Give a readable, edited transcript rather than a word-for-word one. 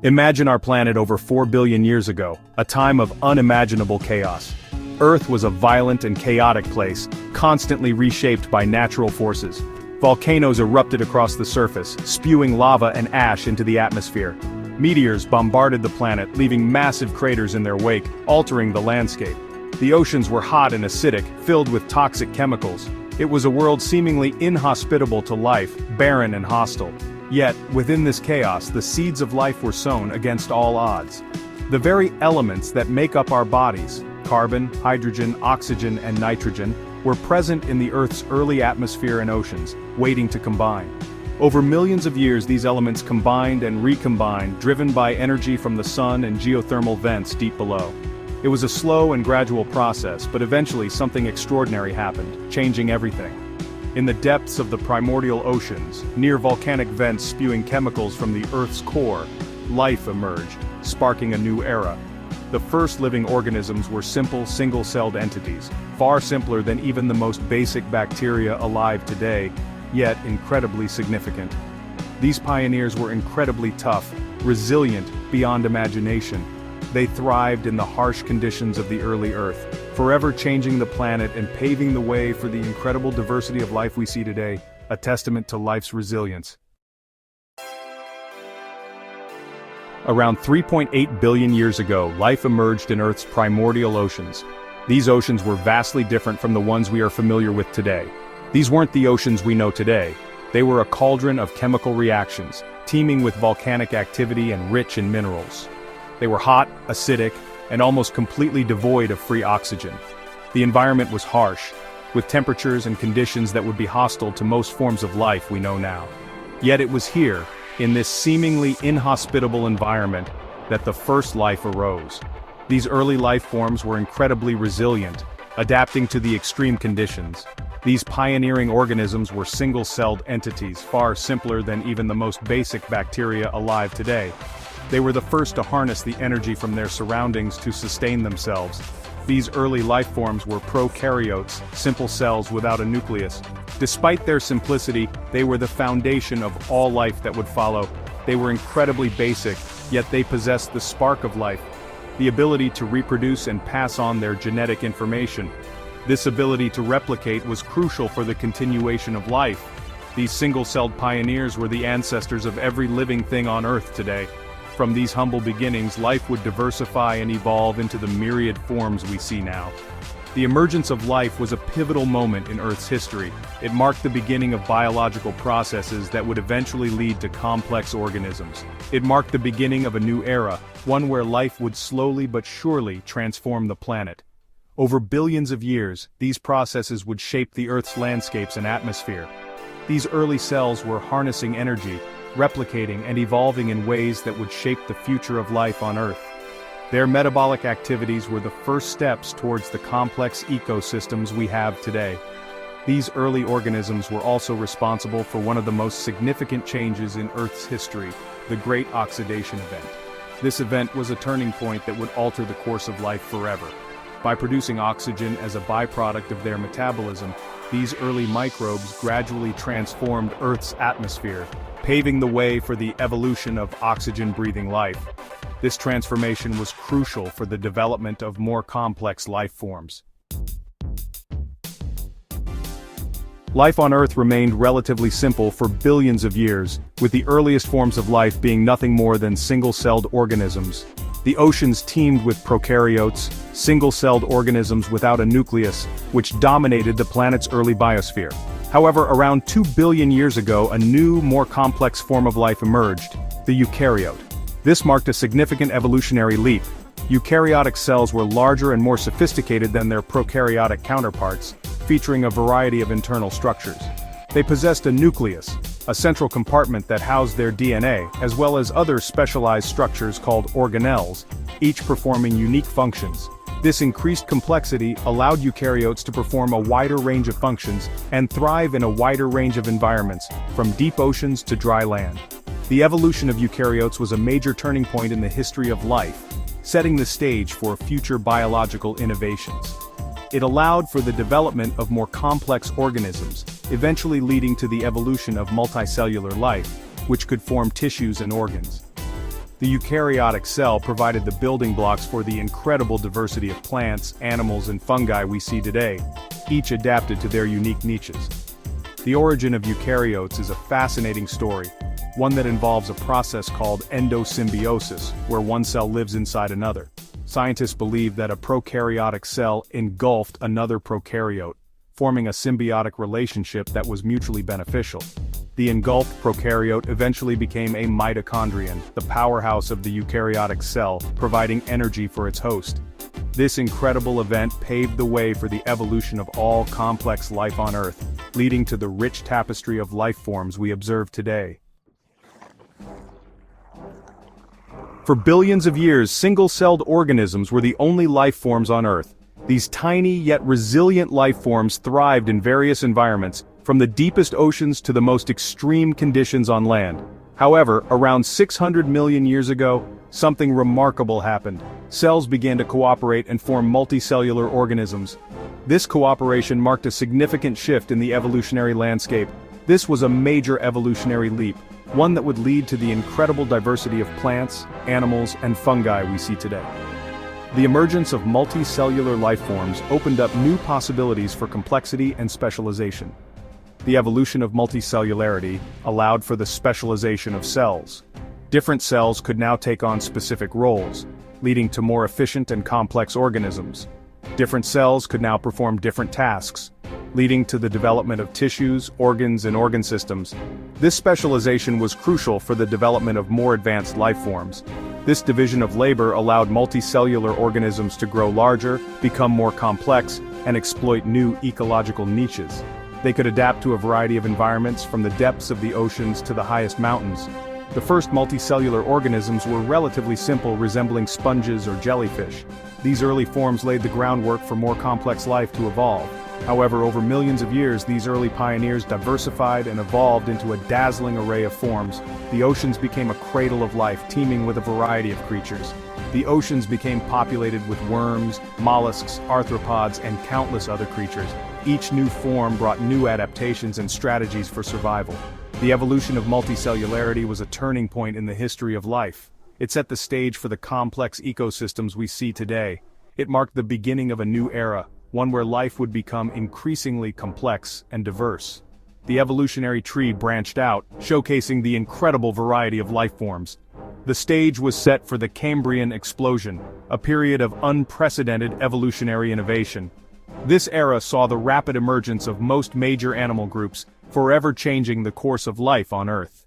Imagine our planet over 4 billion years ago, a time of unimaginable chaos. Earth was a violent and chaotic place, constantly reshaped by natural forces. Volcanoes erupted across the surface, spewing lava and ash into the atmosphere. Meteors bombarded the planet, leaving massive craters in their wake, altering the landscape. The oceans were hot and acidic, filled with toxic chemicals. It was a world seemingly inhospitable to life, barren and hostile. Yet, within this chaos, the seeds of life were sown against all odds. The very elements that make up our bodies, carbon, hydrogen, oxygen, and nitrogen, were present in the Earth's early atmosphere and oceans, waiting to combine. Over millions of years, these elements combined and recombined, driven by energy from the sun and geothermal vents deep below. It was a slow and gradual process, but eventually something extraordinary happened, changing everything. In the depths of the primordial oceans, near volcanic vents spewing chemicals from the Earth's core, life emerged, sparking a new era. The first living organisms were simple, single-celled entities, far simpler than even the most basic bacteria alive today, yet incredibly significant. These pioneers were incredibly tough, resilient beyond imagination. They thrived in the harsh conditions of the early Earth, forever changing the planet and paving the way for the incredible diversity of life we see today, a testament to life's resilience. Around 3.8 billion years ago, life emerged in Earth's primordial oceans. These oceans were vastly different from the ones we are familiar with today. These weren't the oceans we know today. They were a cauldron of chemical reactions, teeming with volcanic activity and rich in minerals. They were hot, acidic, and almost completely devoid of free oxygen. The environment was harsh, with temperatures and conditions that would be hostile to most forms of life we know now. Yet it was here, in this seemingly inhospitable environment, that the first life arose. These early life forms were incredibly resilient, adapting to the extreme conditions. These pioneering organisms were single-celled entities, far simpler than even the most basic bacteria alive today. They were the first to harness the energy from their surroundings to sustain themselves. These early life forms were prokaryotes, simple cells without a nucleus. Despite their simplicity, they were the foundation of all life that would follow. They were incredibly basic, yet they possessed the spark of life, the ability to reproduce and pass on their genetic information. This ability to replicate was crucial for the continuation of life. These single-celled pioneers were the ancestors of every living thing on Earth today. From these humble beginnings, life would diversify and evolve into the myriad forms we see now. The emergence of life was a pivotal moment in Earth's history. It marked the beginning of biological processes that would eventually lead to complex organisms. It marked the beginning of a new era, one where life would slowly but surely transform the planet. Over billions of years, these processes would shape the Earth's landscapes and atmosphere. These early cells were harnessing energy, replicating and evolving in ways that would shape the future of life on Earth. Their metabolic activities were the first steps towards the complex ecosystems we have today. These early organisms were also responsible for one of the most significant changes in Earth's history, the Great Oxidation Event. This event was a turning point that would alter the course of life forever. By producing oxygen as a byproduct of their metabolism, these early microbes gradually transformed Earth's atmosphere, paving the way for the evolution of oxygen-breathing life. This transformation was crucial for the development of more complex life forms. Life on Earth remained relatively simple for billions of years, with the earliest forms of life being nothing more than single-celled organisms. The oceans teemed with prokaryotes, single-celled organisms without a nucleus, which dominated the planet's early biosphere. However, around 2 billion years ago, a new, more complex form of life emerged, the eukaryote. This marked a significant evolutionary leap. Eukaryotic cells were larger and more sophisticated than their prokaryotic counterparts, featuring a variety of internal structures. They possessed a nucleus, a central compartment that housed their DNA, as well as other specialized structures called organelles, each performing unique functions. This increased complexity allowed eukaryotes to perform a wider range of functions and thrive in a wider range of environments, from deep oceans to dry land. The evolution of eukaryotes was a major turning point in the history of life, setting the stage for future biological innovations. It allowed for the development of more complex organisms, eventually leading to the evolution of multicellular life, which could form tissues and organs. The eukaryotic cell provided the building blocks for the incredible diversity of plants, animals, and fungi we see today, each adapted to their unique niches. The origin of eukaryotes is a fascinating story, one that involves a process called endosymbiosis, where one cell lives inside another. Scientists believe that a prokaryotic cell engulfed another prokaryote, forming a symbiotic relationship that was mutually beneficial. The engulfed prokaryote eventually became a mitochondrion, the powerhouse of the eukaryotic cell, providing energy for its host. This incredible event paved the way for the evolution of all complex life on Earth, leading to the rich tapestry of life forms we observe today. For billions of years, single-celled organisms were the only life forms on Earth. These tiny yet resilient life forms thrived in various environments, from the deepest oceans to the most extreme conditions on land. However, around 600 million years ago, something remarkable happened. Cells began to cooperate and form multicellular organisms. This cooperation marked a significant shift in the evolutionary landscape. This was a major evolutionary leap, one that would lead to the incredible diversity of plants, animals, and fungi we see today. The emergence of multicellular life forms opened up new possibilities for complexity and specialization. The evolution of multicellularity allowed for the specialization of cells. Different cells could now take on specific roles, leading to more efficient and complex organisms. Different cells could now perform different tasks, leading to the development of tissues, organs, and organ systems. This specialization was crucial for the development of more advanced life forms. This division of labor allowed multicellular organisms to grow larger, become more complex, and exploit new ecological niches. They could adapt to a variety of environments, from the depths of the oceans to the highest mountains. The first multicellular organisms were relatively simple, resembling sponges or jellyfish. These early forms laid the groundwork for more complex life to evolve. However, over millions of years, these early pioneers diversified and evolved into a dazzling array of forms. The oceans became a cradle of life, teeming with a variety of creatures. The oceans became populated with worms, mollusks, arthropods, and countless other creatures. Each new form brought new adaptations and strategies for survival. The evolution of multicellularity was a turning point in the history of life. It set the stage for the complex ecosystems we see today. It marked the beginning of a new era, one where life would become increasingly complex and diverse. The evolutionary tree branched out, showcasing the incredible variety of life forms. The stage was set for the Cambrian explosion, a period of unprecedented evolutionary innovation. This era saw the rapid emergence of most major animal groups, forever changing the course of life on Earth.